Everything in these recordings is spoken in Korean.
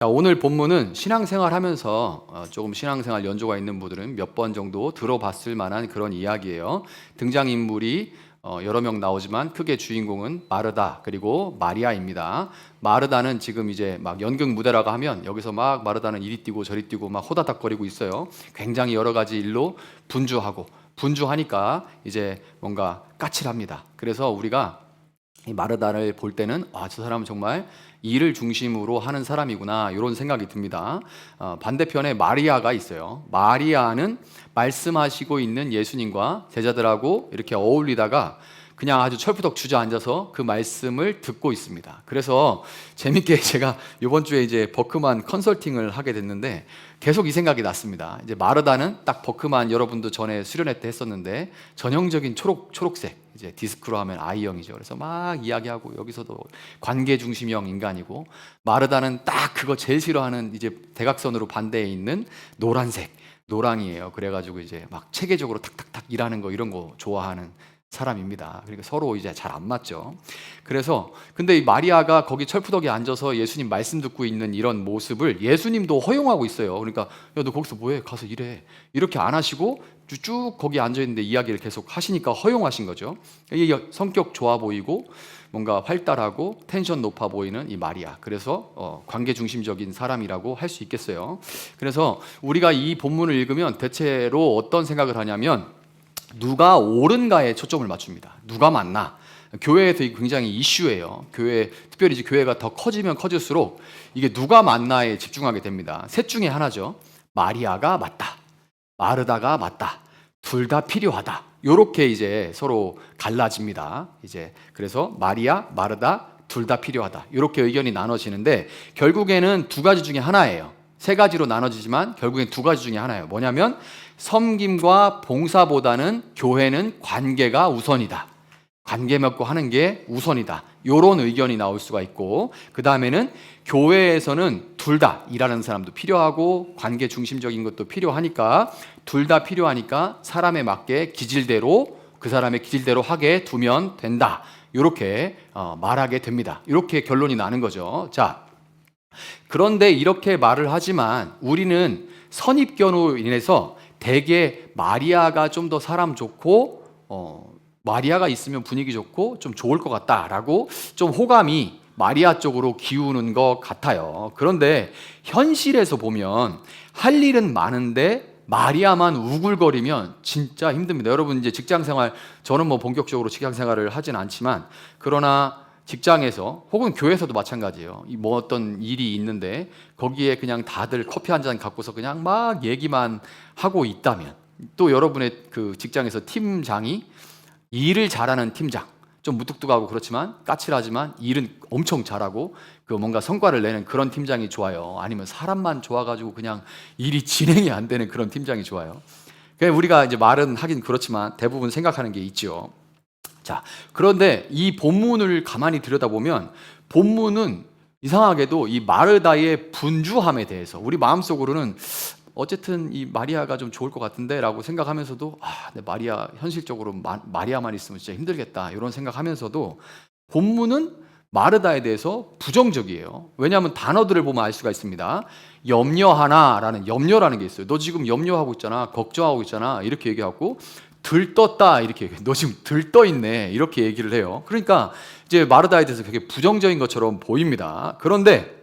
자, 오늘 본문은 신앙생활 하면서 조금 신앙생활 연조가 있는 분들은 몇 번 정도 들어봤을 만한 그런 이야기예요. 등장인물이 여러 명 나오지만 크게 주인공은 마르다 그리고 마리아입니다. 마르다는 지금 이제 막 연극 무대라고 하면 여기서 막 마르다는 이리 뛰고 저리 뛰고 막 호다닥거리고 있어요. 굉장히 여러 가지 일로 분주하니까 이제 뭔가 까칠합니다. 그래서 우리가 이 마르다를 볼 때는 저 사람은 정말 일을 중심으로 하는 사람이구나 이런 생각이 듭니다. 반대편에 마리아가 있어요. 마리아는 말씀하시고 있는 예수님과 제자들하고 이렇게 어울리다가 그냥 아주 철푸덕 주저앉아서 그 말씀을 듣고 있습니다. 그래서 재밌게 제가 이번 주에 이제 버크만 컨설팅을 하게 됐는데 계속 이 생각이 났습니다. 이제 마르다는 딱 버크만 여러분도 전에 수련회 때 했었는데 전형적인 초록색 이제 디스크로 하면 I형이죠. 그래서 막 이야기하고 여기서도 관계 중심형 인간이고, 마르다는 딱 그거 제일 싫어하는 이제 대각선으로 반대에 있는 노란색 노랑이에요. 그래가지고 이제 막 체계적으로 탁탁탁 일하는 거 이런 거 좋아하는 사람입니다. 그러니까 서로 이제 잘 안 맞죠. 그래서 근데 이 마리아가 거기 철푸덕에 앉아서 예수님 말씀 듣고 있는 이런 모습을 예수님도 허용하고 있어요. 그러니까 야, 너 거기서 뭐해? 가서 일해. 이렇게 안 하시고 쭉 거기 앉아 있는데 이야기를 계속 하시니까 허용하신 거죠. 이 성격 좋아 보이고 뭔가 활달하고 텐션 높아 보이는 이 마리아. 그래서 관계 중심적인 사람이라고 할 수 있겠어요. 그래서 우리가 이 본문을 읽으면 대체로 어떤 생각을 하냐면 누가 옳은가에 초점을 맞춥니다. 누가 맞나? 교회에서 이게 굉장히 이슈예요. 특별히 이제 교회가 더 커지면 커질수록 이게 누가 맞나에 집중하게 됩니다. 셋 중에 하나죠. 마리아가 맞다. 마르다가 맞다. 둘 다 필요하다. 요렇게 이제 서로 갈라집니다. 이제 그래서 마리아, 마르다 둘 다 필요하다. 요렇게 의견이 나눠지는데 결국에는 두 가지 중에 하나예요. 세 가지로 나눠지지만 결국엔 두 가지 중에 하나예요. 뭐냐면 섬김과 봉사보다는 교회는 관계가 우선이다. 관계 맺고 하는 게 우선이다. 이런 의견이 나올 수가 있고, 그 다음에는 교회에서는 둘 다 일하는 사람도 필요하고 관계 중심적인 것도 필요하니까 둘 다 필요하니까 사람에 맞게 기질대로 그 사람의 기질대로 하게 두면 된다. 이렇게 말하게 됩니다. 이렇게 결론이 나는 거죠. 자, 그런데 이렇게 말을 하지만 우리는 선입견으로 인해서 대개 마리아가 좀 더 사람 좋고 마리아가 있으면 분위기 좋고 좀 좋을 것 같다라고 좀 호감이 마리아 쪽으로 기우는 것 같아요. 그런데 현실에서 보면 할 일은 많은데 마리아만 우글거리면 진짜 힘듭니다. 여러분 이제 직장생활, 저는 뭐 본격적으로 직장생활을 하진 않지만 그러나 직장에서 혹은 교회에서도 마찬가지예요. 뭐 어떤 일이 있는데 거기에 그냥 다들 커피 한 잔 갖고서 그냥 막 얘기만 하고 있다면, 또 여러분의 그 직장에서 팀장이 일을 잘하는 팀장, 좀 무뚝뚝하고 그렇지만 까칠하지만 일은 엄청 잘하고 그 뭔가 성과를 내는 그런 팀장이 좋아요? 아니면 사람만 좋아가지고 그냥 일이 진행이 안 되는 그런 팀장이 좋아요? 그냥 우리가 이제 말은 하긴 그렇지만 대부분 생각하는 게 있죠. 자, 그런데 이 본문을 가만히 들여다보면 본문은 이상하게도 이 마르다의 분주함에 대해서 우리 마음속으로는 어쨌든 이 마리아가 좀 좋을 것 같은데 라고 생각하면서도 근데 마리아 현실적으로 마리아만 있으면 진짜 힘들겠다 이런 생각하면서도 본문은 마르다에 대해서 부정적이에요. 왜냐하면 단어들을 보면 알 수가 있습니다. 염려하나라는 염려라는 게 있어요. 너 지금 염려하고 있잖아, 걱정하고 있잖아 이렇게 얘기하고, 들떴다 이렇게 얘기해요. 너 지금 들떠 있네 이렇게 얘기를 해요. 그러니까 이제 마르다에 대해서 되게 부정적인 것처럼 보입니다. 그런데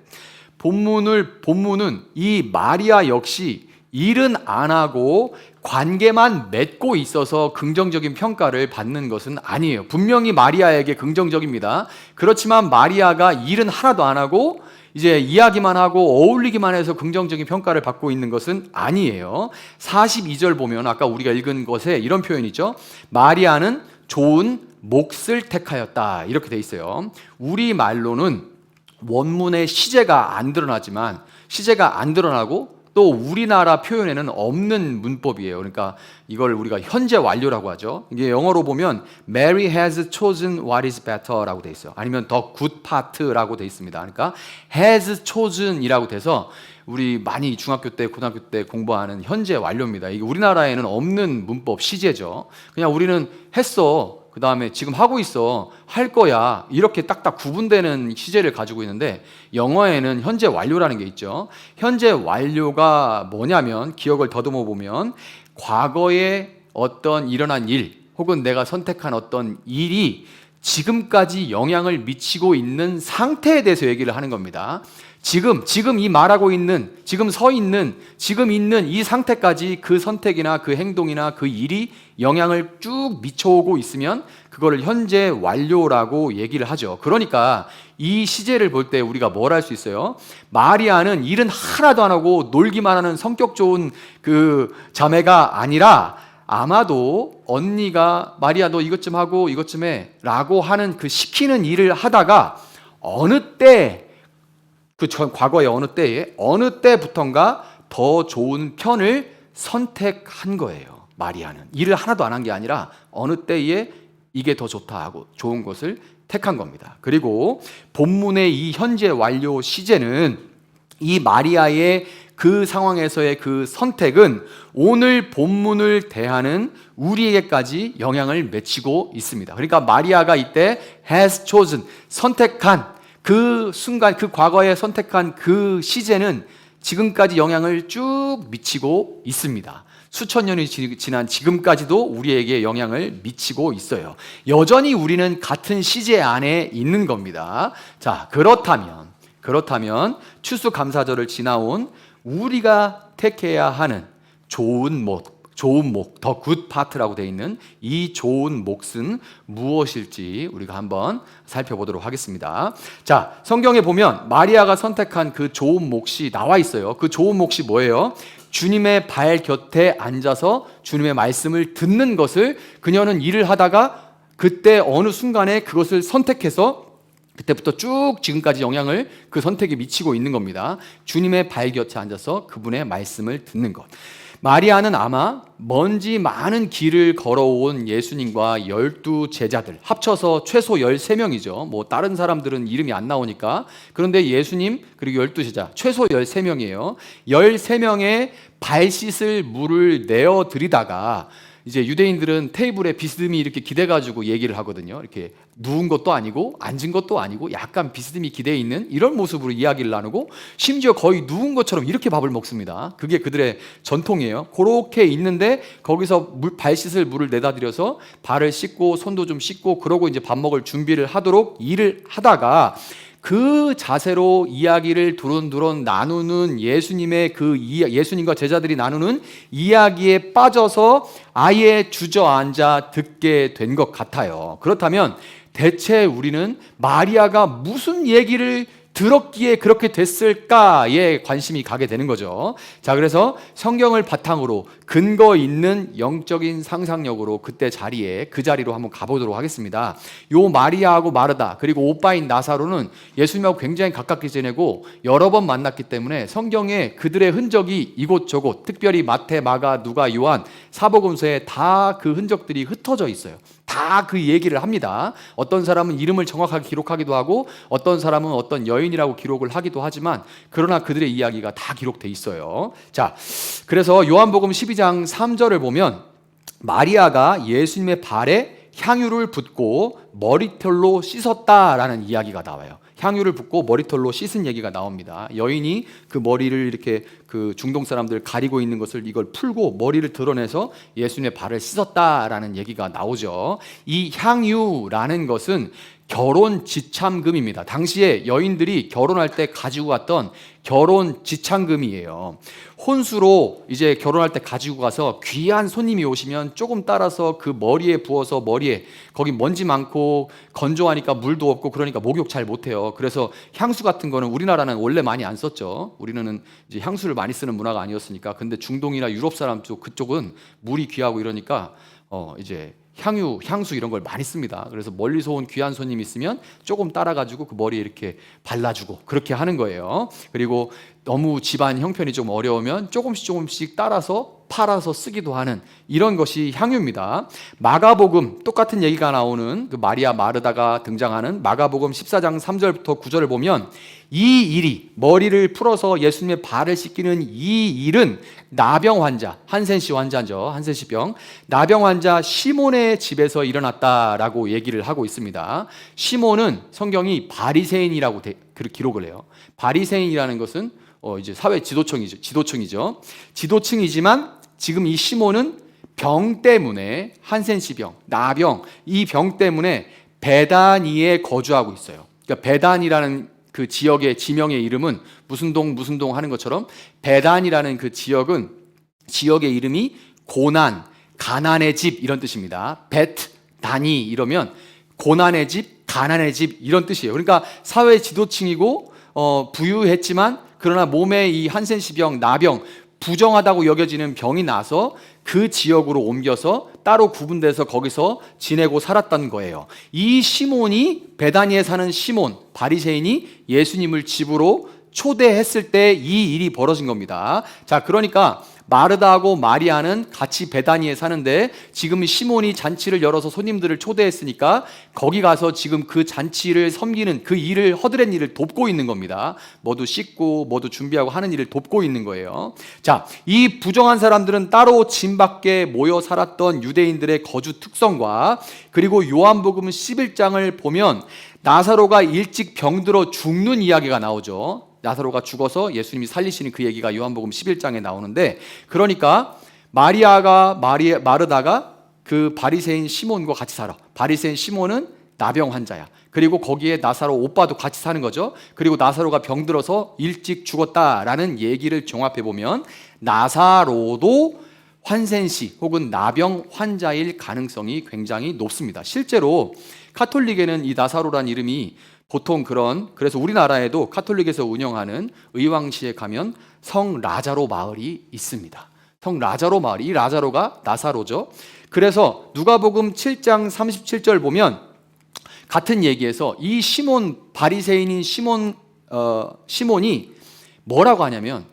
본문은 이 마리아 역시 일은 안 하고 관계만 맺고 있어서 긍정적인 평가를 받는 것은 아니에요. 분명히 마리아에게 긍정적입니다. 그렇지만 마리아가 일은 하나도 안 하고 이제 이야기만 하고 어울리기만 해서 긍정적인 평가를 받고 있는 것은 아니에요. 42절 보면 아까 우리가 읽은 것에 이런 표현이 있죠. 마리아는 좋은 몫을 택하였다 이렇게 돼 있어요. 우리 말로는 원문의 시제가 안 드러나지만 시제가 안 드러나고 또 우리나라 표현에는 없는 문법이에요. 그러니까 이걸 우리가 현재 완료라고 하죠. 이게 영어로 보면 Mary has chosen what is better라고 돼 있어요. 아니면 the good part라고 돼 있습니다. 그러니까 has chosen이라고 돼서 우리 많이 중학교 때 고등학교 때 공부하는 현재 완료입니다. 이게 우리나라에는 없는 문법 시제죠. 그냥 우리는 했어. 그 다음에 지금 하고 있어, 할 거야, 이렇게 딱딱 구분되는 시제를 가지고 있는데, 영어에는 현재 완료라는 게 있죠. 현재 완료가 뭐냐면, 기억을 더듬어 보면 과거에 어떤 일어난 일 혹은 내가 선택한 어떤 일이 지금까지 영향을 미치고 있는 상태에 대해서 얘기를 하는 겁니다. 지금 이 말하고 있는, 지금 서 있는, 지금 있는 이 상태까지 그 선택이나 그 행동이나 그 일이 영향을 쭉 미쳐오고 있으면 그거를 현재 완료라고 얘기를 하죠. 그러니까 이 시제를 볼 때 우리가 뭘 할 수 있어요? 마리아는 일은 하나도 안 하고 놀기만 하는 성격 좋은 그 자매가 아니라, 아마도 언니가 마리아 너 이것 좀 하고 이것 좀 해 라고 하는 그 시키는 일을 하다가 어느 때, 과거의 어느 때부턴가 더 좋은 편을 선택한 거예요. 마리아는 일을 하나도 안 한 게 아니라 어느 때에 이게 더 좋다 하고 좋은 것을 택한 겁니다. 그리고 본문의 이 현재 완료 시제는 이 마리아의 그 상황에서의 그 선택은 오늘 본문을 대하는 우리에게까지 영향을 미치고 있습니다. 그러니까 마리아가 이때 has chosen, 선택한 그 순간, 그 과거에 선택한 그 시제는 지금까지 영향을 쭉 미치고 있습니다. 수천 년이 지난 지금까지도 우리에게 영향을 미치고 있어요. 여전히 우리는 같은 시제 안에 있는 겁니다. 자, 그렇다면 추수감사절을 지나온 우리가 택해야 하는 좋은 목, 더 굿 파트라고 되어 있는 이 좋은 몫은 무엇일지 우리가 한번 살펴보도록 하겠습니다. 자, 성경에 보면 마리아가 선택한 그 좋은 몫이 나와 있어요. 그 좋은 몫이 뭐예요? 주님의 발 곁에 앉아서 주님의 말씀을 듣는 것을 그녀는 일을 하다가 그때 어느 순간에 그것을 선택해서 그때부터 쭉 지금까지 영향을 그 선택에 미치고 있는 겁니다. 주님의 발 곁에 앉아서 그분의 말씀을 듣는 것. 마리아는 아마 먼지 많은 길을 걸어온 예수님과 12 제자들 합쳐서 최소 13명이죠. 뭐 다른 사람들은 이름이 안 나오니까. 그런데 예수님 그리고 12 제자 최소 13명이에요. 13명의 발 씻을 물을 내어 드리다가 이제 유대인들은 테이블에 비스듬히 이렇게 기대가지고 얘기를 하거든요. 이렇게 누운 것도 아니고 앉은 것도 아니고 약간 비스듬히 기대 있는 이런 모습으로 이야기를 나누고 심지어 거의 누운 것처럼 이렇게 밥을 먹습니다. 그게 그들의 전통이에요. 그렇게 있는데 거기서 발 씻을 물을 내다 드려서 발을 씻고 손도 좀 씻고 그러고 이제 밥 먹을 준비를 하도록 일을 하다가 그 자세로 이야기를 두런두런 나누는 예수님의 예수님과 제자들이 나누는 이야기에 빠져서 아예 주저앉아 듣게 된 것 같아요. 그렇다면 대체 우리는 마리아가 무슨 얘기를 들었기에 그렇게 됐을까에 관심이 가게 되는 거죠. 자, 그래서 성경을 바탕으로 근거 있는 영적인 상상력으로 그때 그 자리로 한번 가보도록 하겠습니다. 요 마리아하고 마르다 그리고 오빠인 나사로는 예수님하고 굉장히 가깝게 지내고 여러 번 만났기 때문에 성경에 그들의 흔적이 이곳저곳, 특별히 마태, 마가, 누가, 요한, 사복음서에 다 그 흔적들이 흩어져 있어요. 다 그 얘기를 합니다. 어떤 사람은 이름을 정확하게 기록하기도 하고 어떤 사람은 어떤 여인이라고 기록을 하기도 하지만 그러나 그들의 이야기가 다 기록돼 있어요. 자, 그래서 요한복음 12장 3절을 보면 마리아가 예수님의 발에 향유를 붓고 머리털로 씻었다라는 이야기가 나와요. 향유를 붓고 머리털로 씻은 얘기가 나옵니다. 여인이 그 머리를 이렇게 그 중동 사람들 가리고 있는 것을 이걸 풀고 머리를 드러내서 예수님의 발을 씻었다라는 얘기가 나오죠. 이 향유라는 것은 결혼 지참금입니다. 당시에 여인들이 결혼할 때 가지고 갔던 결혼 지참금이에요. 혼수로 이제 결혼할 때 가지고 가서 귀한 손님이 오시면 조금 따라서 그 머리에 부어서 머리에 거기 먼지 많고 건조하니까 물도 없고 그러니까 목욕 잘 못해요. 그래서 향수 같은 거는 우리나라는 원래 많이 안 썼죠. 우리는 이제 향수를 많이 쓰는 문화가 아니었으니까. 근데 중동이나 유럽 사람 쪽 그쪽은 물이 귀하고 이러니까 이제 향수 이런 걸 많이 씁니다. 그래서 멀리서 온 귀한 손님 있으면 조금 따라가지고 그 머리에 이렇게 발라주고 그렇게 하는 거예요. 그리고 너무 집안 형편이 좀 어려우면 조금씩 따라서 팔아서 쓰기도 하는 이런 것이 향유입니다. 마가복음 똑같은 얘기가 나오는 그 마리아 마르다가 등장하는 마가복음 14장 3절부터 9절을 보면 이 일이 머리를 풀어서 예수님의 발을 씻기는 이 일은 나병 환자, 한센시 환자죠. 한센시 병. 나병 환자 시몬의 집에서 일어났다라고 얘기를 하고 있습니다. 시몬은 성경이 바리새인이라고 그렇게 기록을 해요. 바리새인이라는 것은 이제 사회 지도층이죠. 지도층이지만 지금 이 시몬은 병 때문에 한센시 병, 나병, 이 병 때문에 베다니에 거주하고 있어요. 그러니까 베단이라는 그 지역의 지명의 이름은 무슨 동 하는 것처럼 베단이라는 그 지역은 지역의 이름이 고난, 가난의 집 이런 뜻입니다. 베트, 다니 이러면 고난의 집, 가난의 집 이런 뜻이에요. 그러니까 사회 지도층이고 부유했지만 그러나 몸에 이 한센시병, 나병 부정하다고 여겨지는 병이 나서 그 지역으로 옮겨서 따로 구분돼서 거기서 지내고 살았던 거예요. 이 시몬이 베다니에 사는 시몬 바리새인이 예수님을 집으로 초대했을 때 이 일이 벌어진 겁니다. 자, 그러니까 마르다하고 마리아는 같이 베다니에 사는데 지금 시몬이 잔치를 열어서 손님들을 초대했으니까 거기 가서 지금 그 잔치를 섬기는 그 일을 허드렛 일을 돕고 있는 겁니다. 뭐도 씻고 뭐도 준비하고 하는 일을 돕고 있는 거예요. 자, 이 부정한 사람들은 따로 집 밖에 모여 살았던 유대인들의 거주 특성과 그리고 요한복음 11장을 보면 나사로가 일찍 병들어 죽는 이야기가 나오죠. 나사로가 죽어서 예수님이 살리시는 그 얘기가 요한복음 11장에 나오는데, 그러니까 마르다가 그 바리새인 시몬과 같이 살아. 바리새인 시몬은 나병 환자야. 그리고 거기에 나사로 오빠도 같이 사는 거죠. 그리고 나사로가 병들어서 일찍 죽었다라는 얘기를 종합해 보면 나사로도 환센시 혹은 나병 환자일 가능성이 굉장히 높습니다. 실제로 카톨릭에는 이 나사로란 이름이 보통 그래서 우리나라에도 카톨릭에서 운영하는 의왕시에 가면 성 라자로 마을이 있습니다. 성 라자로 마을, 이 라자로가 나사로죠. 그래서 누가복음 7장 37절 보면 같은 얘기에서 이 시몬, 바리새인인 시몬이 뭐라고 하냐면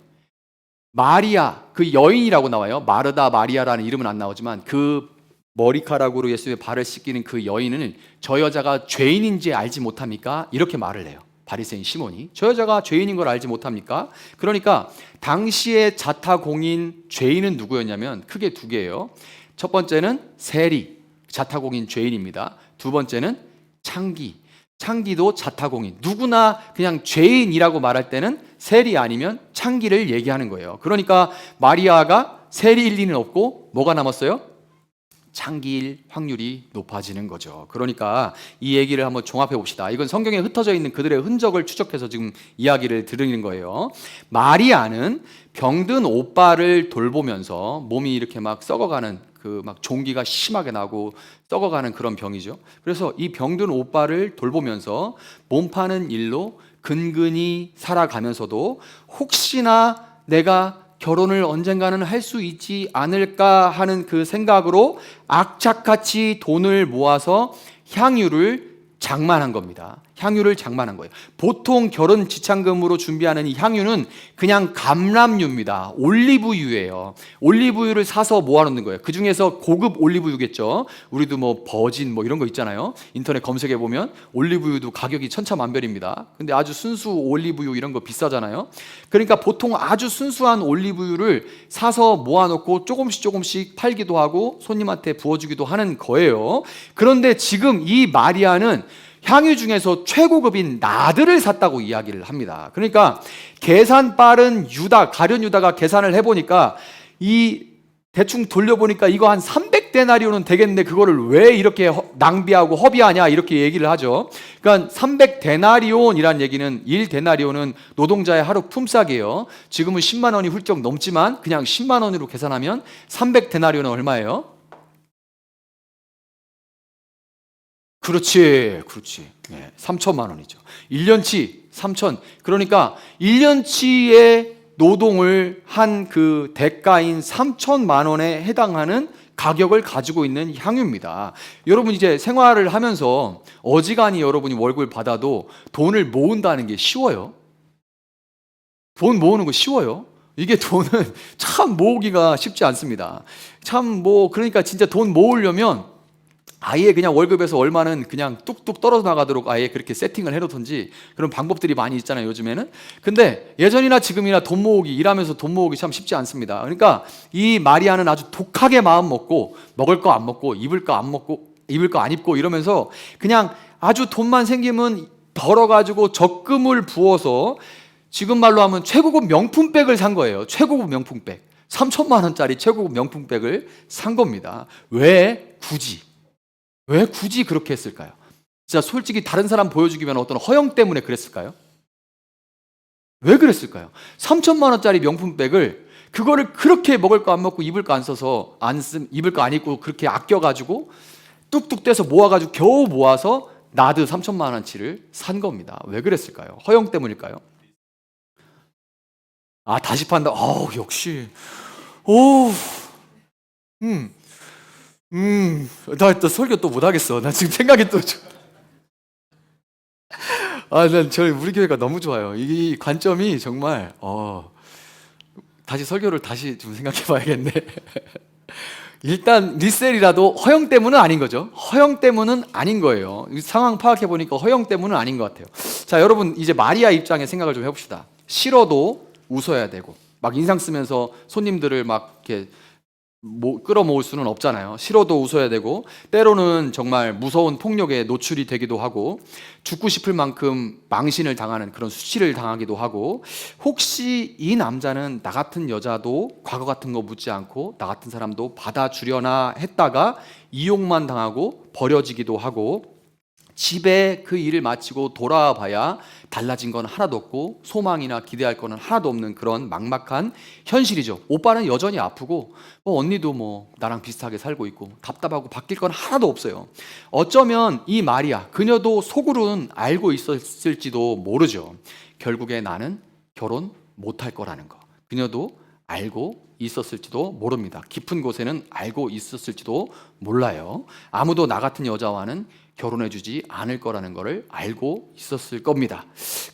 마리아, 그 여인이라고 나와요. 마르다 마리아라는 이름은 안 나오지만 그 머리카락으로 예수의 발을 씻기는 그 여인은 저 여자가 죄인인지 알지 못합니까? 이렇게 말을 해요. 바리새인 시몬이 저 여자가 죄인인 걸 알지 못합니까? 그러니까 당시의 자타공인 죄인은 누구였냐면 크게 두 개예요. 첫 번째는 세리, 자타공인 죄인입니다. 두 번째는 창기도 자타공인. 누구나 그냥 죄인이라고 말할 때는 세리 아니면 창기를 얘기하는 거예요. 그러니까 마리아가 세리일 리는 없고 뭐가 남았어요? 창기일 확률이 높아지는 거죠. 그러니까 이 얘기를 한번 종합해 봅시다. 이건 성경에 흩어져 있는 그들의 흔적을 추적해서 지금 이야기를 드리는 거예요. 마리아는 병든 오빠를 돌보면서 몸이 이렇게 막 썩어가는 그 막 종기가 심하게 나고 썩어가는 그런 병이죠. 그래서 이 병든 오빠를 돌보면서 몸 파는 일로 근근히 살아가면서도 혹시나 내가 결혼을 언젠가는 할 수 있지 않을까 하는 그 생각으로 악착같이 돈을 모아서 향유를 장만한 겁니다. 향유를 장만한 거예요. 보통 결혼 지참금으로 준비하는 이 향유는 그냥 감람유입니다. 올리브유예요. 올리브유를 사서 모아놓는 거예요. 그 중에서 고급 올리브유겠죠. 우리도 뭐 버진 뭐 이런 거 있잖아요. 인터넷 검색해 보면 올리브유도 가격이 천차만별입니다. 근데 아주 순수 올리브유 이런 거 비싸잖아요. 그러니까 보통 아주 순수한 올리브유를 사서 모아놓고 조금씩 팔기도 하고 손님한테 부어주기도 하는 거예요. 그런데 지금 이 마리아는 향유 중에서 최고급인 나들을 샀다고 이야기를 합니다. 그러니까 계산 빠른 가룟 유다가 계산을 해보니까 이 대충 돌려보니까 이거 한 300데나리온은 되겠는데 그거를 왜 이렇게 낭비하고 허비하냐 이렇게 얘기를 하죠. 그러니까 300데나리온이란 얘기는 1데나리온은 노동자의 하루 품삯이에요. 지금은 10만 원이 훌쩍 넘지만 그냥 10만 원으로 계산하면 300데나리온은 얼마예요? 그렇지. 네, 3천만 원이죠. 1년치 3천. 그러니까 1년치의 노동을 한 그 대가인 3천만 원에 해당하는 가격을 가지고 있는 향유입니다. 여러분 이제 생활을 하면서 어지간히 여러분이 월급을 받아도 돈을 모은다는 게 쉬워요? 돈 모으는 거 쉬워요? 이게 돈은 참 모으기가 쉽지 않습니다. 그러니까 진짜 돈 모으려면 아예 그냥 월급에서 얼마는 그냥 뚝뚝 떨어져 나가도록 아예 그렇게 세팅을 해놓던지 그런 방법들이 많이 있잖아요, 요즘에는. 근데 예전이나 지금이나 돈 모으기, 일하면서 돈 모으기 참 쉽지 않습니다. 그러니까 이 마리아는 아주 독하게 마음 먹고, 먹을 거 안 먹고, 입을 거 안 먹고, 입을 거 안 입고 이러면서 그냥 아주 돈만 생기면 벌어가지고 적금을 부어서 지금 말로 하면 최고급 명품백을 산 거예요. 최고급 명품백. 3천만 원짜리 최고급 명품백을 산 겁니다. 왜 굳이 그렇게 했을까요? 진짜 솔직히 다른 사람 보여주기 위한 어떤 허영 때문에 그랬을까요? 왜 그랬을까요? 3천만 원짜리 명품백을 그거를 그렇게 먹을 거 안 먹고 입을 거 안 써서 입을 거 안 입고 그렇게 아껴가지고 뚝뚝 떼서 모아가지고 겨우 모아서 나드 3천만 원치를 산 겁니다. 왜 그랬을까요? 허영 때문일까요? 다시 판다. 역시. 나 또 설교 또 못하겠어. 나 지금 생각이 또. 난 저희 우리 교회가 너무 좋아요. 이 관점이 정말, 다시 설교를 다시 좀 생각해 봐야겠네. 일단 리셀이라도 허영 때문은 아닌 거죠. 허영 때문은 아닌 거예요. 상황 파악해 보니까 허영 때문은 아닌 것 같아요. 자, 여러분 이제 마리아 입장에 생각을 좀 해봅시다. 싫어도 웃어야 되고, 막 인상 쓰면서 손님들을 막 이렇게 끌어모을 수는 없잖아요. 싫어도 웃어야 되고, 때로는 정말 무서운 폭력에 노출이 되기도 하고, 죽고 싶을 만큼 망신을 당하는 그런 수치를 당하기도 하고, 혹시 이 남자는 나 같은 여자도 과거 같은 거 묻지 않고 나 같은 사람도 받아주려나 했다가 이용만 당하고 버려지기도 하고, 집에 그 일을 마치고 돌아와봐야 달라진 건 하나도 없고 소망이나 기대할 거는 하나도 없는 그런 막막한 현실이죠. 오빠는 여전히 아프고 언니도 나랑 비슷하게 살고 있고 답답하고 바뀔 건 하나도 없어요. 어쩌면 이 마리아, 그녀도 속으로는 알고 있었을지도 모르죠. 결국에 나는 결혼 못할 거라는 거. 그녀도 알고 있었을지도 모릅니다. 깊은 곳에는 알고 있었을지도 몰라요. 아무도 나 같은 여자와는 결혼해주지 않을 거라는 것을 알고 있었을 겁니다.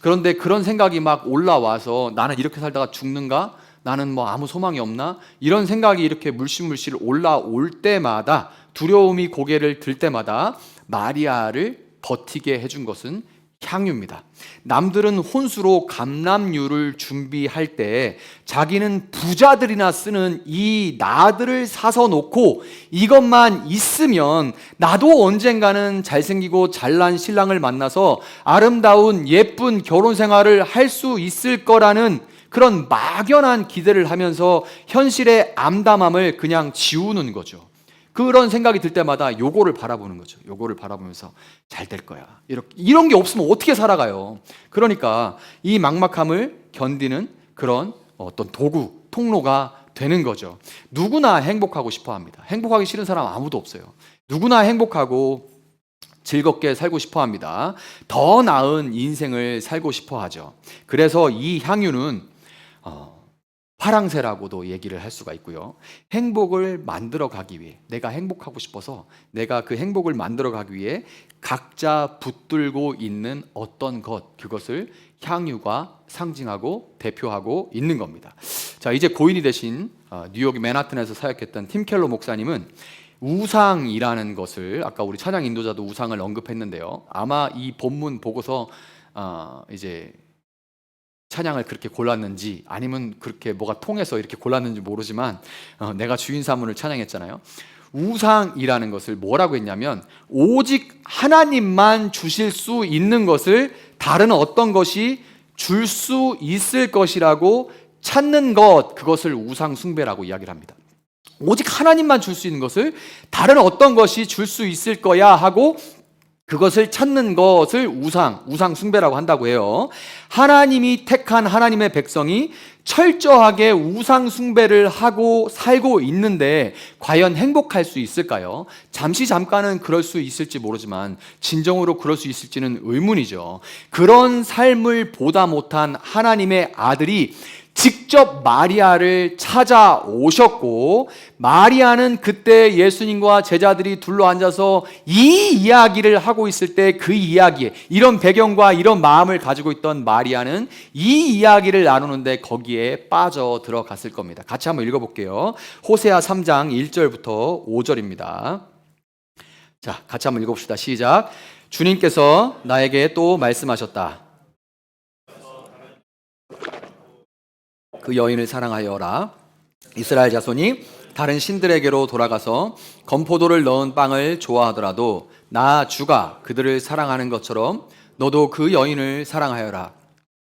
그런데 그런 생각이 막 올라와서 나는 이렇게 살다가 죽는가? 나는 아무 소망이 없나? 이런 생각이 이렇게 물실물실 올라올 때마다, 두려움이 고개를 들 때마다 마리아를 버티게 해준 것은 향유입니다. 남들은 혼수로 감람유를 준비할 때 자기는 부자들이나 쓰는 이 나들을 사서 놓고 이것만 있으면 나도 언젠가는 잘생기고 잘난 신랑을 만나서 아름다운 예쁜 결혼 생활을 할 수 있을 거라는 그런 막연한 기대를 하면서 현실의 암담함을 그냥 지우는 거죠. 그런 생각이 들 때마다 요거를 바라보는 거죠. 요거를 바라보면서 잘 될 거야. 이런 게 없으면 어떻게 살아가요? 그러니까 이 막막함을 견디는 그런 어떤 도구, 통로가 되는 거죠. 누구나 행복하고 싶어 합니다. 행복하기 싫은 사람 아무도 없어요. 누구나 행복하고 즐겁게 살고 싶어 합니다. 더 나은 인생을 살고 싶어 하죠. 그래서 이 향유는 파랑새라고도 얘기를 할 수가 있고요. 행복을 만들어 가기 위해, 내가 행복하고 싶어서 내가 그 행복을 만들어 가기 위해 각자 붙들고 있는 어떤 것, 그것을 향유가 상징하고 대표하고 있는 겁니다. 자, 이제 고인이 되신 뉴욕 맨하튼에서 사역했던 팀 켈러 목사님은 우상이라는 것을, 아까 우리 찬양 인도자도 우상을 언급했는데요. 아마 이 본문 보고서 이제 찬양을 그렇게 골랐는지 아니면 그렇게 뭐가 통해서 이렇게 골랐는지 모르지만 내가 주인 사문을 찬양했잖아요. 우상이라는 것을 뭐라고 했냐면 오직 하나님만 주실 수 있는 것을 다른 어떤 것이 줄 수 있을 것이라고 찾는 것, 그것을 우상 숭배라고 이야기를 합니다. 오직 하나님만 줄 수 있는 것을 다른 어떤 것이 줄 수 있을 거야 하고 그것을 찾는 것을 우상 숭배라고 한다고 해요. 하나님이 택한 하나님의 백성이 철저하게 우상 숭배를 하고 살고 있는데 과연 행복할 수 있을까요? 잠깐은 그럴 수 있을지 모르지만 진정으로 그럴 수 있을지는 의문이죠. 그런 삶을 보다 못한 하나님의 아들이 직접 마리아를 찾아오셨고, 마리아는 그때 예수님과 제자들이 둘러앉아서 이 이야기를 하고 있을 때 그 이야기에, 이런 배경과 이런 마음을 가지고 있던 마리아는 이 이야기를 나누는데 거기에 거기에 빠져 들어갔을 겁니다. 같이 한번 읽어볼게요. 호세아 3장 1절부터 5절입니다. 자, 같이 한번 읽어봅시다. 시작. 주님께서 나에게 또 말씀하셨다. 그 여인을 사랑하여라. 이스라엘 자손이 다른 신들에게로 돌아가서 건포도를 넣은 빵을 좋아하더라도 나 주가 그들을 사랑하는 것처럼 너도 그 여인을 사랑하여라.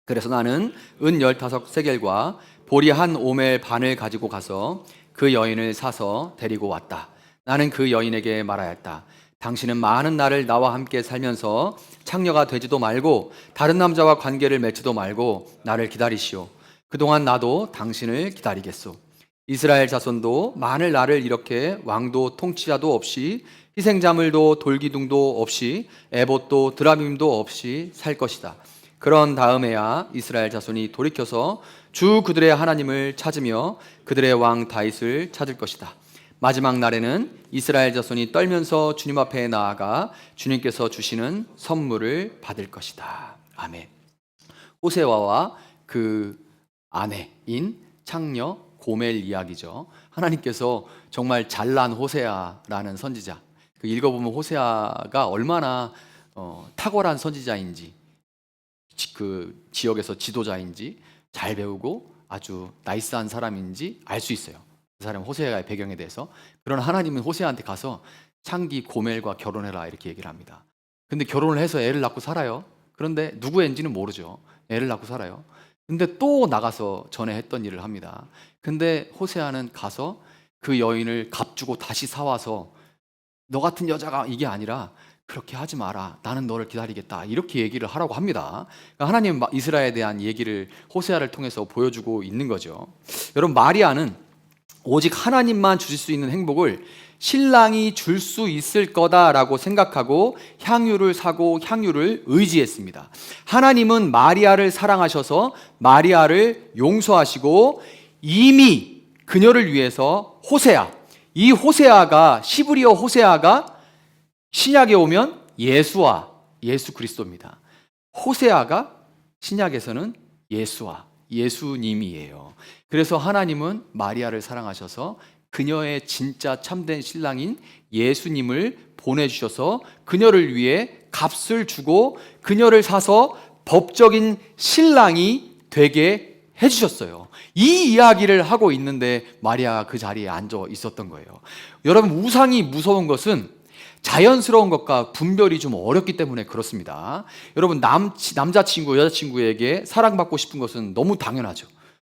그래서 나는 은 15세겔과 보리 한 오멜 반을 가지고 가서 그 여인을 사서 데리고 왔다. 나는 그 여인에게 말하였다. 당신은 많은 날을 나와 함께 살면서 창녀가 되지도 말고 다른 남자와 관계를 맺지도 말고 나를 기다리시오. 그동안 나도 당신을 기다리겠소. 이스라엘 자손도 만일 나를 이렇게 왕도 통치자도 없이 희생자물도 돌기둥도 없이 에봇도 드라밈도 없이 살 것이다. 그런 다음에야 이스라엘 자손이 돌이켜서 주 그들의 하나님을 찾으며 그들의 왕 다윗을 찾을 것이다. 마지막 날에는 이스라엘 자손이 떨면서 주님 앞에 나아가 주님께서 주시는 선물을 받을 것이다. 아멘. 호세아와 그 아내인 창녀 고멜 이야기죠. 하나님께서 정말 잘난 호세아라는 선지자, 그 읽어보면 호세아가 얼마나 탁월한 선지자인지, 그 지역에서 지도자인지 잘 배우고 아주 나이스한 사람인지 알 수 있어요. 그 사람 호세아의 배경에 대해서. 그러나 하나님은 호세아한테 가서 창기 고멜과 결혼해라 이렇게 얘기를 합니다. 근데 결혼을 해서 애를 낳고 살아요. 그런데 누구 애인지는 모르죠. 애를 낳고 살아요. 근데 또 나가서 전에 했던 일을 합니다. 근데 호세아는 가서 그 여인을 값주고 다시 사와서 너 같은 여자가 이게 아니라 그렇게 하지 마라. 나는 너를 기다리겠다. 이렇게 얘기를 하라고 합니다. 그러니까 하나님 이스라엘에 대한 얘기를 호세아를 통해서 보여주고 있는 거죠. 여러분, 마리아는 오직 하나님만 주실 수 있는 행복을 신랑이 줄 수 있을 거다라고 생각하고 향유를 사고 향유를 의지했습니다. 하나님은 마리아를 사랑하셔서 마리아를 용서하시고 이미 그녀를 위해서 호세아, 이 호세아가 시브리어 호세아가 신약에 오면 예수와 예수 그리스도입니다. 호세아가 신약에서는 예수와 예수님이에요. 그래서 하나님은 마리아를 사랑하셔서 그녀의 진짜 참된 신랑인 예수님을 보내주셔서 그녀를 위해 값을 주고 그녀를 사서 법적인 신랑이 되게 해주셨어요. 이 이야기를 하고 있는데 마리아가 그 자리에 앉아 있었던 거예요. 여러분, 우상이 무서운 것은 자연스러운 것과 분별이 좀 어렵기 때문에 그렇습니다. 여러분, 남자친구, 여자친구에게 사랑받고 싶은 것은 너무 당연하죠.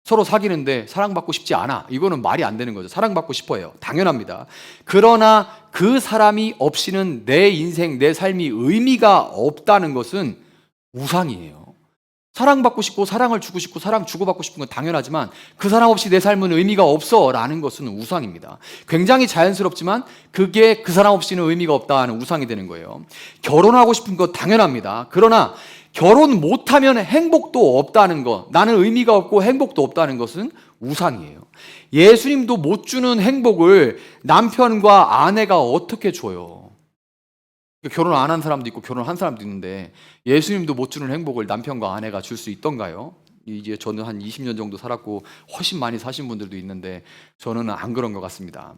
서로 사귀는데 사랑받고 싶지 않아. 이거는 말이 안 되는 거죠. 사랑받고 싶어요. 당연합니다. 그러나 그 사람이 없이는 내 인생, 내 삶이 의미가 없다는 것은 우상이에요. 사랑받고 싶고 사랑을 주고 싶고 사랑 주고받고 싶은 건 당연하지만 그 사람 없이 내 삶은 의미가 없어 라는 것은 우상입니다. 굉장히 자연스럽지만 그게 그 사람 없이는 의미가 없다는 우상이 되는 거예요. 결혼하고 싶은 거 당연합니다. 그러나 결혼 못하면 행복도 없다는 것, 나는 의미가 없고 행복도 없다는 것은 우상이에요. 예수님도 못 주는 행복을 남편과 아내가 어떻게 줘요? 결혼 안 한 사람도 있고 결혼한 사람도 있는데 예수님도 못 주는 행복을 남편과 아내가 줄 수 있던가요? 이제 저는 한 20년 정도 살았고 훨씬 많이 사신 분들도 있는데 저는 안 그런 것 같습니다.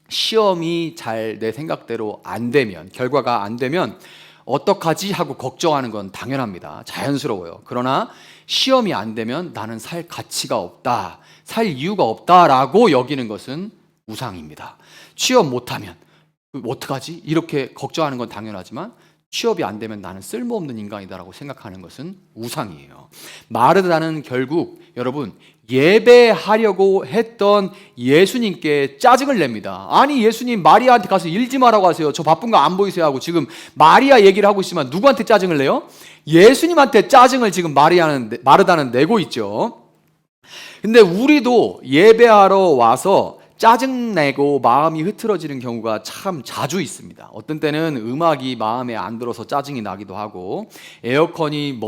시험이 잘 내 생각대로 안 되면, 결과가 안 되면 어떡하지 하고 걱정하는 건 당연합니다. 자연스러워요. 그러나 시험이 안 되면 나는 살 가치가 없다, 살 이유가 없다라고 여기는 것은 우상입니다. 취업 못하면 어떡하지? 이렇게 걱정하는 건 당연하지만 취업이 안 되면 나는 쓸모없는 인간이다라고 생각하는 것은 우상이에요. 마르다는 결국 여러분 예배하려고 했던 예수님께 짜증을 냅니다. 아니, 예수님 마리아한테 가서 일지 마라고 하세요. 저 바쁜 거 안 보이세요 하고 지금 마리아 얘기를 하고 있지만 누구한테 짜증을 내요? 예수님한테 짜증을 지금 마르다는 내고 있죠. 근데 우리도 예배하러 와서 짜증내고 마음이 흐트러지는 경우가 참 자주 있습니다. 어떤 때는 음악이 마음에 안 들어서 짜증이 나기도 하고, 에어컨이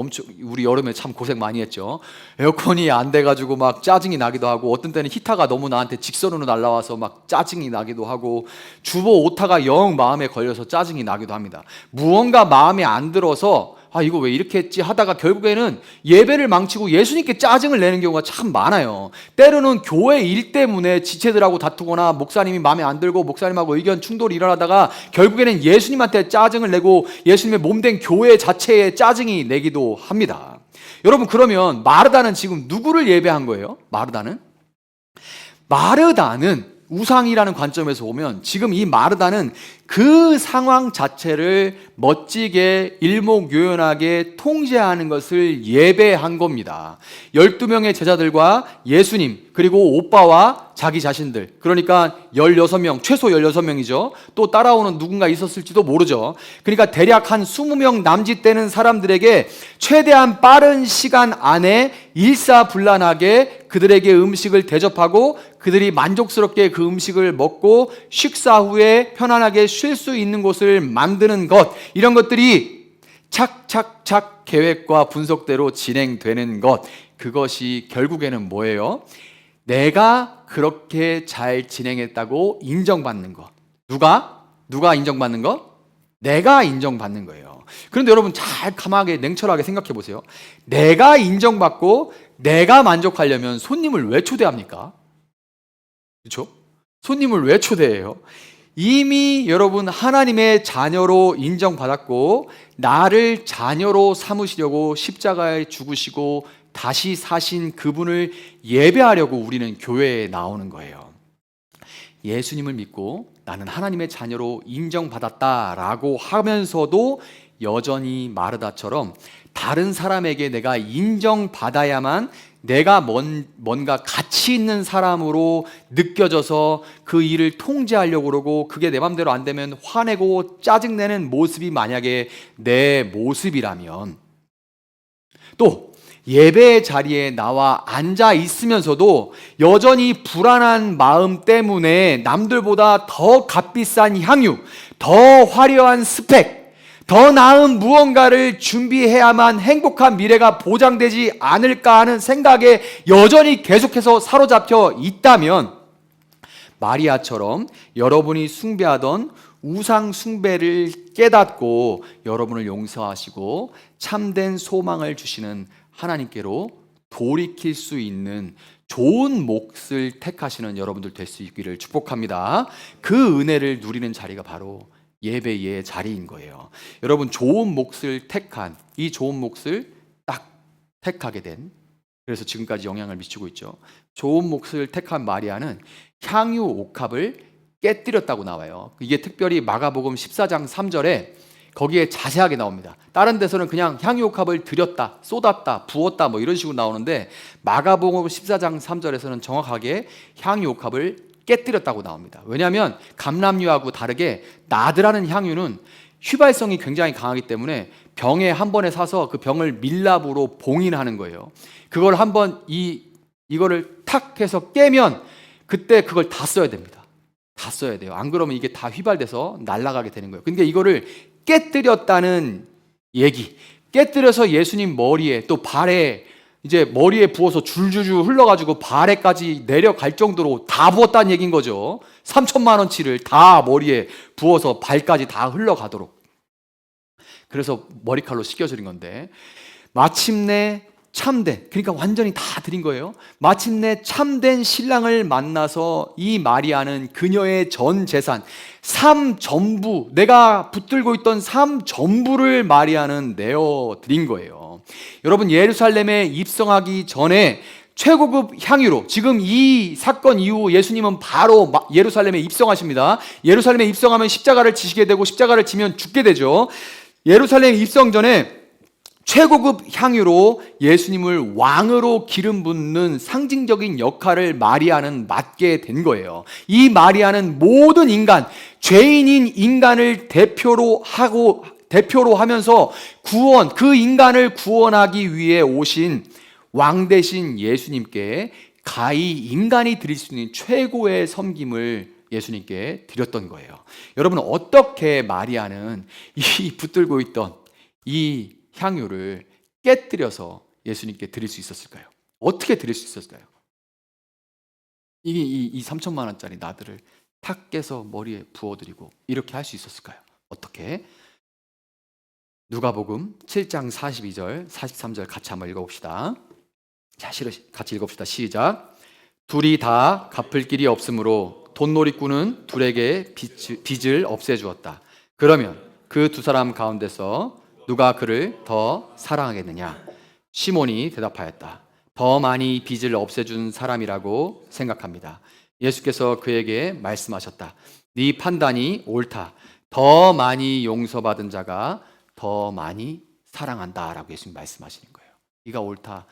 우리 여름에 참 고생 많이 했죠. 에어컨이 안 돼가지고 막 짜증이 나기도 하고, 어떤 때는 히타가 너무 나한테 직선으로 날라와서 막 짜증이 나기도 하고, 주보 오타가 영 마음에 걸려서 짜증이 나기도 합니다. 무언가 마음에 안 들어서 아, 이거 왜 이렇게 했지 하다가 결국에는 예배를 망치고 예수님께 짜증을 내는 경우가 참 많아요. 때로는 교회 일 때문에 지체들하고 다투거나 목사님이 마음에 안 들고 목사님하고 의견 충돌이 일어나다가 결국에는 예수님한테 짜증을 내고 예수님의 몸된 교회 자체에 짜증이 내기도 합니다. 여러분, 그러면 마르다는 지금 누구를 예배한 거예요? 마르다는 우상이라는 관점에서 보면 지금 이 마르다는 그 상황 자체를 멋지게 일목요연하게 통제하는 것을 예배한 겁니다. 12명의 제자들과 예수님, 그리고 오빠와 자기 자신들, 그러니까 16명, 최소 16명이죠. 또 따라오는 누군가 있었을지도 모르죠. 그러니까 대략 한 20명 남짓 되는 사람들에게 최대한 빠른 시간 안에 일사불란하게 그들에게 음식을 대접하고 그들이 만족스럽게 그 음식을 먹고 식사 후에 편안하게 쉴 수 있는 곳을 만드는 것, 이런 것들이 착착착 계획과 분석대로 진행되는 것, 그것이 결국에는 뭐예요? 내가 그렇게 잘 진행했다고 인정받는 것. 누가 인정받는 것? 내가 인정받는 거예요. 그런데 여러분, 잘 가만하게 냉철하게 생각해 보세요. 내가 인정받고 내가 만족하려면 손님을 왜 초대합니까? 그렇죠? 손님을 왜 초대해요? 이미 여러분 하나님의 자녀로 인정받았고 나를 자녀로 삼으시려고 십자가에 죽으시고 다시 사신 그분을 예배하려고 우리는 교회에 나오는 거예요. 예수님을 믿고 나는 하나님의 자녀로 인정받았다라고 하면서도 여전히 마르다처럼 다른 사람에게 내가 인정받아야만 내가 뭔가 가치 있는 사람으로 느껴져서 그 일을 통제하려고 그러고 그게 내 맘대로 안 되면 화내고 짜증내는 모습이 만약에 내 모습이라면, 또 예배의 자리에 나와 앉아 있으면서도 여전히 불안한 마음 때문에 남들보다 더 값비싼 향유, 더 화려한 스펙, 더 나은 무언가를 준비해야만 행복한 미래가 보장되지 않을까 하는 생각에 여전히 계속해서 사로잡혀 있다면, 마리아처럼 여러분이 숭배하던 우상 숭배를 깨닫고 여러분을 용서하시고 참된 소망을 주시는 하나님께로 돌이킬 수 있는 좋은 몫을 택하시는 여러분들 될 수 있기를 축복합니다. 그 은혜를 누리는 자리가 바로 예배의 자리인 거예요. 여러분, 좋은 몫을 택한, 이 좋은 몫을 딱 택하게 된, 그래서 지금까지 영향을 미치고 있죠. 좋은 몫을 택한 마리아는 향유 옥합을 깨뜨렸다고 나와요. 이게 특별히 마가복음 14장 3절에 거기에 자세하게 나옵니다. 다른 데서는 그냥 향유 옥합을 드렸다, 쏟았다, 부었다 뭐 이런 식으로 나오는데 마가복음 14장 3절에서는 정확하게 향유 옥합을 깨뜨렸다고 나옵니다. 왜냐하면 감람유하고 다르게 나드라는 향유는 휘발성이 굉장히 강하기 때문에 병에 한 번에 사서 그 병을 밀랍으로 봉인하는 거예요. 그걸 한번 이거를 탁 해서 깨면 그때 그걸 다 써야 됩니다. 다 써야 돼요. 안 그러면 이게 다 휘발돼서 날아가게 되는 거예요. 근데 이거를 깨뜨렸다는 얘기, 깨뜨려서 예수님 머리에 또 발에 이제 머리에 부어서 줄줄줄 흘러가지고 발에까지 내려갈 정도로 다 부었다는 얘기인 거죠. 3천만 원치를 다 머리에 부어서 발까지 다 흘러가도록. 그래서 머리칼로 씻겨드린 건데, 마침내 참된, 그러니까 완전히 다 드린 거예요. 마침내 참된 신랑을 만나서 이 마리아는 그녀의 전 재산, 삶 전부, 내가 붙들고 있던 삶 전부를 마리아는 내어 드린 거예요. 여러분, 예루살렘에 입성하기 전에 최고급 향유로, 지금 이 사건 이후 예수님은 바로 예루살렘에 입성하십니다. 예루살렘에 입성하면 십자가를 지시게 되고 십자가를 지면 죽게 되죠. 예루살렘 입성 전에 최고급 향유로 예수님을 왕으로 기름 붓는 상징적인 역할을 마리아는 맡게 된 거예요. 이 마리아는 모든 인간, 죄인인 인간을 대표로 하면서 그 인간을 구원하기 위해 오신 왕 대신 예수님께 가히 인간이 드릴 수 있는 최고의 섬김을 예수님께 드렸던 거예요. 여러분, 어떻게 마리아는 이 붙들고 있던 이 향유를 깨뜨려서 예수님께 드릴 수 있었을까요? 어떻게 드릴 수 있었을까요? 이게 이 3천만 원짜리 나들을 탁 깨서 머리에 부어드리고 이렇게 할 수 있었을까요? 어떻게? 누가복음 7장 42절, 43절 같이 한번 읽어봅시다. 자, 같이 읽읍시다. 시작. 둘이 다 갚을 길이 없으므로 돈놀이꾼은 둘에게 빚을 없애주었다. 그러면 그 두 사람 가운데서 누가 그를 더 사랑하겠느냐? 시몬이 대답하였다. 더 많이 빚을 없애준 사람이라고 생각합니다. 예수께서 그에게 말씀하셨다. 네 판단이 옳다. 더 많이 용서받은 자가 더 많이 사랑한다 라고 예수님 말씀하시는 거예요. 네가 옳다.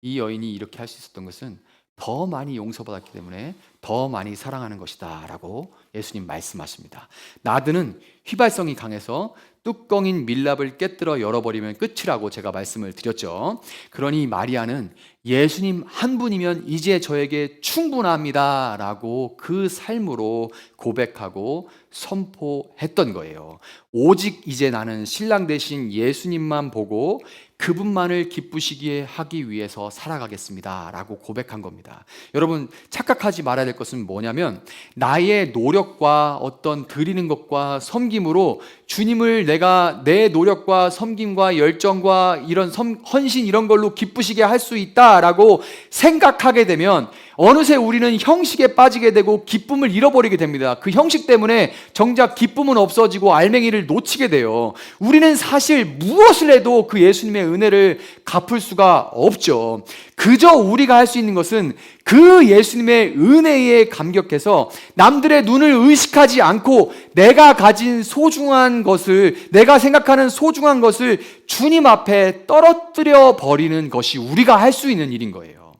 이 여인이 이렇게 할 수 있었던 것은 더 많이 용서받았기 때문에 더 많이 사랑하는 것이다 라고 예수님 말씀하십니다. 나드는 휘발성이 강해서 뚜껑인 밀랍을 깨뜨려 열어버리면 끝이라고 제가 말씀을 드렸죠. 그러니 마리아는 예수님 한 분이면 이제 저에게 충분합니다 라고 그 삶으로 고백하고 선포했던 거예요. 오직 이제 나는 신랑 대신 예수님만 보고 그분만을 기쁘시게 하기 위해서 살아가겠습니다 라고 고백한 겁니다. 여러분, 착각하지 말아야 될 것은 뭐냐면 나의 노력과 어떤 드리는 것과 섬김으로 주님을 내가 내 노력과 섬김과 열정과 이런 헌신 이런 걸로 기쁘시게 할 수 있다라고 생각하게 되면 어느새 우리는 형식에 빠지게 되고 기쁨을 잃어버리게 됩니다. 그 형식 때문에 정작 기쁨은 없어지고 알맹이를 놓치게 돼요. 우리는 사실 무엇을 해도 그 예수님의 은혜를 갚을 수가 없죠. 그저 우리가 할 수 있는 것은 그 예수님의 은혜에 감격해서 남들의 눈을 의식하지 않고 내가 가진 소중한 것을, 내가 생각하는 소중한 것을 주님 앞에 떨어뜨려 버리는 것이 우리가 할 수 있는 일인 거예요.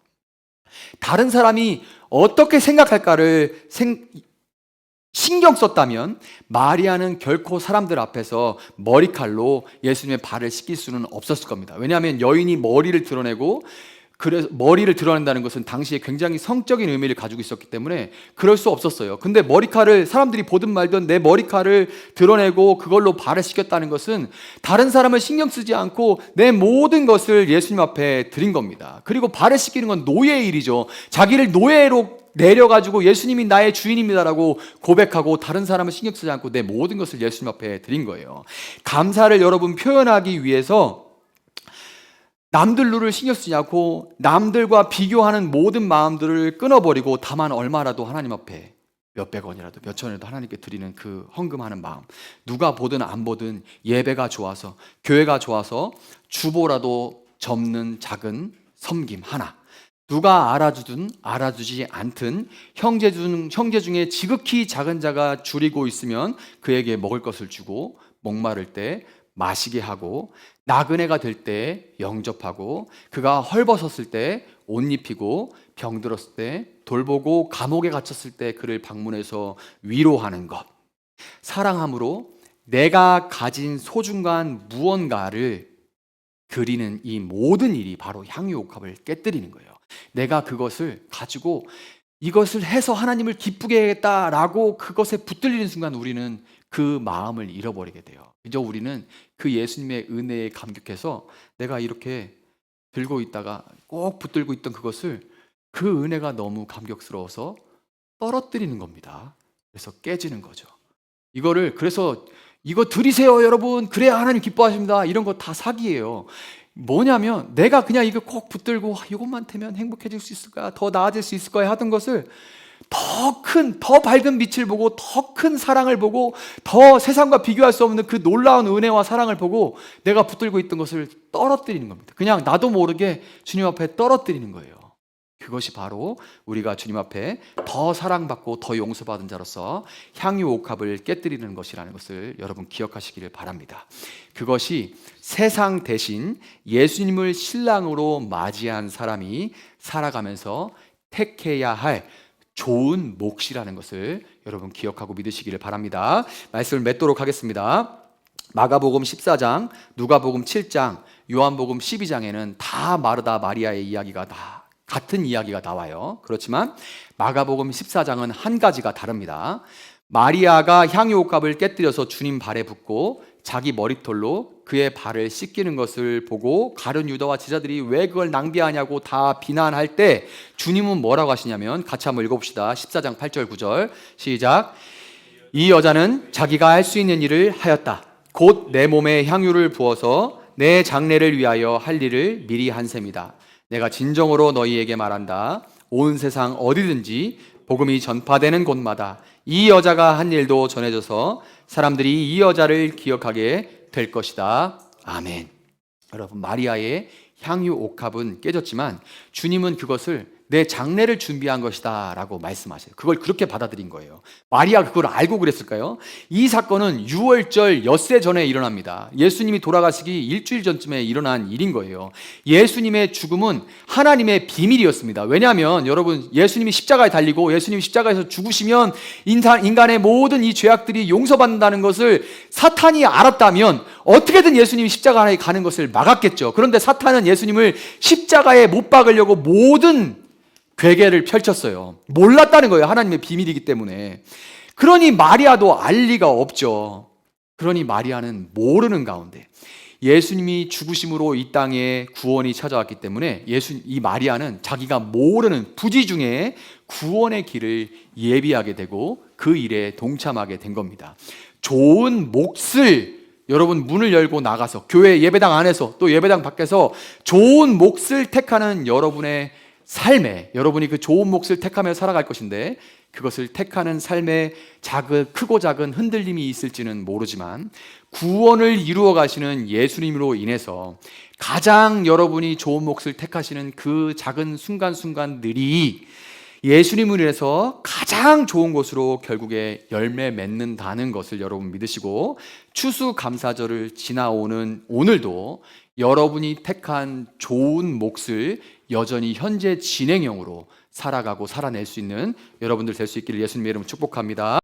다른 사람이 어떻게 생각할까를 신경 썼다면 마리아는 결코 사람들 앞에서 머리칼로 예수님의 발을 씻길 수는 없었을 겁니다. 왜냐하면 여인이 머리를 드러내고, 그래서 머리를 드러낸다는 것은 당시에 굉장히 성적인 의미를 가지고 있었기 때문에 그럴 수 없었어요. 근데 머리칼을 사람들이 보든 말든 내 머리칼을 드러내고 그걸로 발을 씻겼다는 것은 다른 사람을 신경 쓰지 않고 내 모든 것을 예수님 앞에 드린 겁니다. 그리고 발을 씻기는 건 노예의 일이죠. 자기를 노예로 내려가지고 예수님이 나의 주인입니다라고 고백하고 다른 사람을 신경 쓰지 않고 내 모든 것을 예수님 앞에 드린 거예요. 감사를 여러분 표현하기 위해서 남들 눈을 신경 쓰지 않고 남들과 비교하는 모든 마음들을 끊어버리고 다만 얼마라도 하나님 앞에 몇백 원이라도 몇천 원이라도 하나님께 드리는 그 헌금하는 마음, 누가 보든 안 보든 예배가 좋아서 교회가 좋아서 주보라도 접는 작은 섬김 하나, 누가 알아주든 알아주지 않든 형제 중에 지극히 작은 자가 줄이고 있으면 그에게 먹을 것을 주고 목마를 때 마시게 하고 나그네가 될 때 영접하고 그가 헐벗었을 때 옷 입히고 병들었을 때 돌보고 감옥에 갇혔을 때 그를 방문해서 위로하는 것, 사랑함으로 내가 가진 소중한 무언가를 드리는 이 모든 일이 바로 향유옥합을 깨뜨리는 거예요. 내가 그것을 가지고 이것을 해서 하나님을 기쁘게 해야겠다라고 그것에 붙들리는 순간 우리는 그 마음을 잃어버리게 돼요. 그저 우리는 그 예수님의 은혜에 감격해서 내가 이렇게 들고 있다가 꼭 붙들고 있던 그것을 그 은혜가 너무 감격스러워서 떨어뜨리는 겁니다. 그래서 깨지는 거죠. 그래서 이거 드리세요 여러분, 그래야 하나님 기뻐하십니다, 이런 거 다 사기예요. 뭐냐면 내가 그냥 이거 꼭 붙들고 이것만 되면 행복해질 수 있을 거야, 더 나아질 수 있을 거야 하던 것을 더 밝은 빛을 보고 더 큰 사랑을 보고 더 세상과 비교할 수 없는 그 놀라운 은혜와 사랑을 보고 내가 붙들고 있던 것을 떨어뜨리는 겁니다. 그냥 나도 모르게 주님 앞에 떨어뜨리는 거예요. 그것이 바로 우리가 주님 앞에 더 사랑받고 더 용서받은 자로서 향유옥합을 깨뜨리는 것이라는 것을 여러분 기억하시기를 바랍니다. 그것이 세상 대신 예수님을 신랑으로 맞이한 사람이 살아가면서 택해야 할 좋은 몫이라는 것을 여러분 기억하고 믿으시기를 바랍니다. 말씀을 맺도록 하겠습니다. 마가복음 14장, 누가복음 7장, 요한복음 12장에는 다 마르다 마리아의 이야기가 다 같은 이야기가 나와요. 그렇지만 마가복음 14장은 한 가지가 다릅니다. 마리아가 향유옥합을 깨뜨려서 주님 발에 붓고 자기 머리털로 그의 발을 씻기는 것을 보고 가룟 유다와 제자들이 왜 그걸 낭비하냐고 다 비난할 때 주님은 뭐라고 하시냐면, 같이 한번 읽어봅시다. 14장 8절 9절 시작. 이 여자는 자기가 할 수 있는 일을 하였다. 곧 내 몸에 향유를 부어서 내 장례를 위하여 할 일을 미리 한 셈이다. 내가 진정으로 너희에게 말한다. 온 세상 어디든지 복음이 전파되는 곳마다 이 여자가 한 일도 전해져서 사람들이 이 여자를 기억하게 될 것이다. 아멘. 여러분, 마리아의 향유 옥합은 깨졌지만 주님은 그것을 내 장례를 준비한 것이다 라고 말씀하세요. 그걸 그렇게 받아들인 거예요. 마리아가 그걸 알고 그랬을까요? 이 사건은 유월절 엿새 전에 일어납니다. 예수님이 돌아가시기 일주일 전쯤에 일어난 일인 거예요. 예수님의 죽음은 하나님의 비밀이었습니다. 왜냐하면 여러분, 예수님이 십자가에 달리고 예수님이 십자가에서 죽으시면 인간의 모든 이 죄악들이 용서받는다는 것을 사탄이 알았다면 어떻게든 예수님이 십자가에 가는 것을 막았겠죠. 그런데 사탄은 예수님을 십자가에 못 박으려고 모든 괴계를 펼쳤어요. 몰랐다는 거예요. 하나님의 비밀이기 때문에. 그러니 마리아도 알 리가 없죠. 그러니 마리아는 모르는 가운데 예수님이 죽으심으로 이 땅에 구원이 찾아왔기 때문에 이 마리아는 자기가 모르는 부지 중에 구원의 길을 예비하게 되고 그 일에 동참하게 된 겁니다. 좋은 몫을, 여러분, 문을 열고 나가서 교회 예배당 안에서 또 예배당 밖에서 좋은 몫을 택하는 여러분의 삶에, 여러분이 그 좋은 몫을 택하며 살아갈 것인데 그것을 택하는 삶에 크고 작은 흔들림이 있을지는 모르지만 구원을 이루어 가시는 예수님으로 인해서 가장 여러분이 좋은 몫을 택하시는 그 작은 순간순간들이 예수님을 인해서 가장 좋은 것으로 결국에 열매 맺는다는 것을 여러분 믿으시고, 추수감사절을 지나오는 오늘도 여러분이 택한 좋은 몫을 여전히 현재 진행형으로 살아가고 살아낼 수 있는 여러분들 될 수 있기를 예수님의 이름으로 축복합니다.